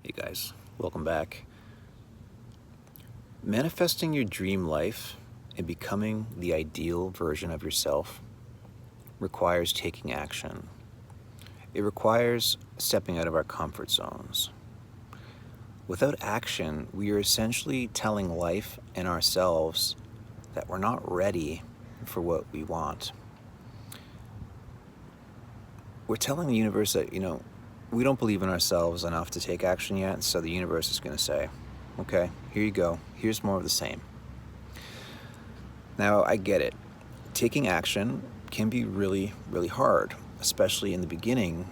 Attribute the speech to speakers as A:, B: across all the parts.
A: Hey guys, welcome back. Manifesting your dream life and becoming the ideal version of yourself requires taking action. It requires stepping out of our comfort zones. Without action, we are essentially telling life and ourselves that we're not ready for what we want. We're telling the universe that, we don't believe in ourselves enough to take action yet, so the universe is going to say, okay, here you go. Here's more of the same. Now, I get it. Taking action can be really, really hard, especially in the beginning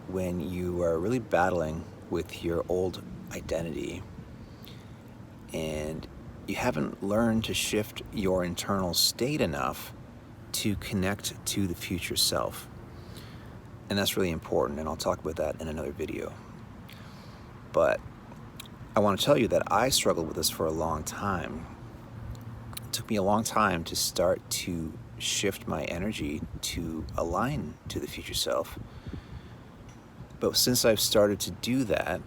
A: when you are really battling with your old identity and you haven't learned to shift your internal state enough to connect to the future self. And that's really important, and I'll talk about that in another video. But I want to tell you that I struggled with this for a long time. It took me a long time to start to shift my energy to align to the future self. But since I've started to do that,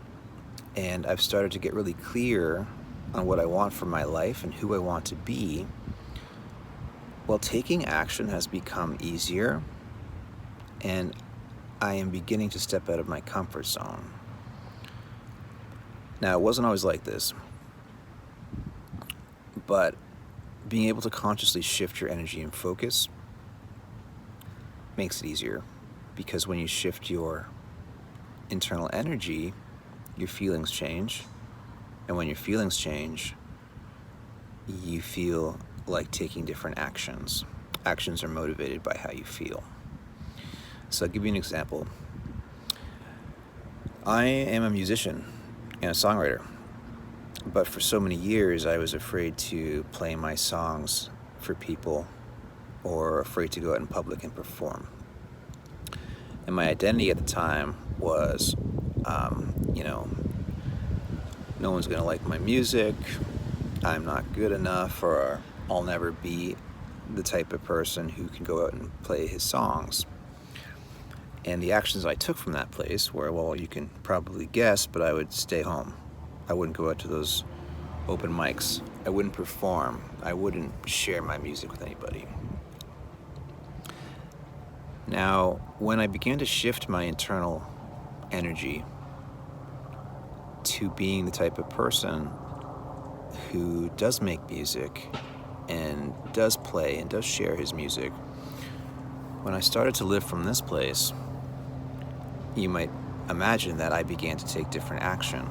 A: and I've started to get really clear on what I want for my life and who I want to be, well, taking action has become easier, and I am beginning to step out of my comfort zone. Now, it wasn't always like this, but being able to consciously shift your energy and focus makes it easier, because when you shift your internal energy, your feelings change, and when your feelings change, you feel like taking different actions. Actions are motivated by how you feel. So I'll give you an example. I am a musician and a songwriter, but for so many years I was afraid to play my songs for people or afraid to go out in public and perform. And my identity at the time was, no one's gonna like my music, I'm not good enough, or I'll never be the type of person who can go out and play his songs. And the actions I took from that place were, well, you can probably guess, but I would stay home. I wouldn't go out to those open mics. I wouldn't perform. I wouldn't share my music with anybody. Now, when I began to shift my internal energy to being the type of person who does make music and does play and does share his music, when I started to live from this place, you might imagine that I began to take different action.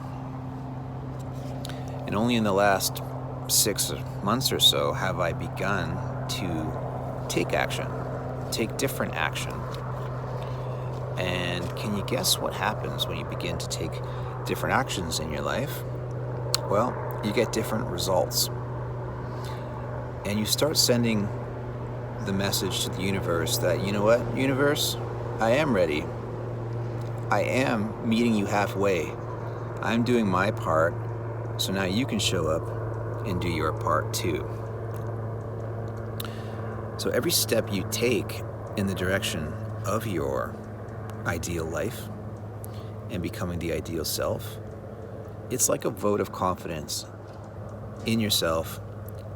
A: And only in the last 6 months or so have I begun to take action, take different action. And can you guess what happens when you begin to take different actions in your life? Well, you get different results. And you start sending the message to the universe that, you know what, universe, I am ready. I am meeting you halfway. I'm doing my part, so now you can show up and do your part too. So every step you take in the direction of your ideal life and becoming the ideal self, it's like a vote of confidence in yourself,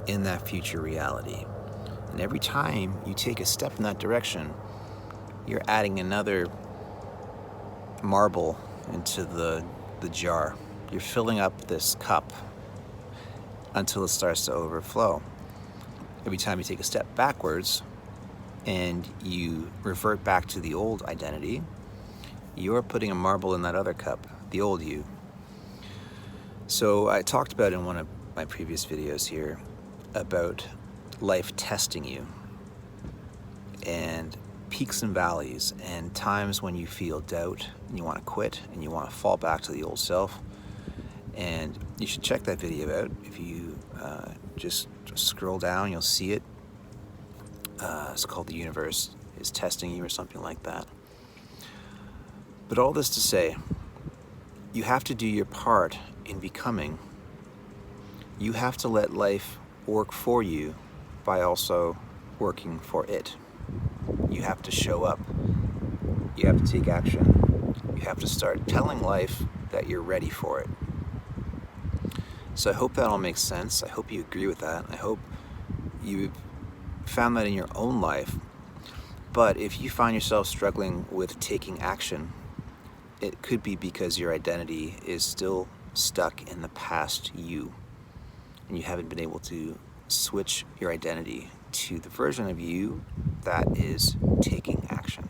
A: in that future reality. And every time you take a step in that direction, you're adding another marble into the jar. You're filling up this cup until it starts to overflow. Every time you take a step backwards and you revert back to the old identity, you're putting a marble in that other cup, the old you. So I talked about in one of my previous videos here about life testing you, and peaks and valleys, and times when you feel doubt and you want to quit and you want to fall back to the old self. And you should check that video out. If you just scroll down, you'll see it. It's called The Universe is Testing You or something like that. But all this to say, you have to do your part in becoming. You have to let life work for you by also working for it. You have to show up. You have to take action. You have to start telling life that you're ready for it. So I hope that all makes sense. I hope you agree with that. I hope you've found that in your own life. But if you find yourself struggling with taking action, it could be because your identity is still stuck in the past you, and you haven't been able to switch your identity to the version of you that is taking action.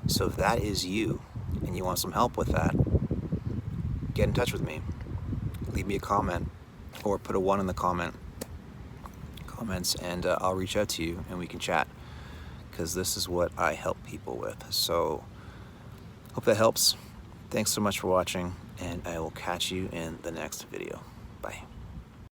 A: So if that is you and you want some help with that, get in touch with me. Leave me a comment or put a 1 in the comments, and I'll reach out to you and we can chat, because this is what I help people with. So hope that helps. Thanks so much for watching, and I will catch you in the next video. Bye.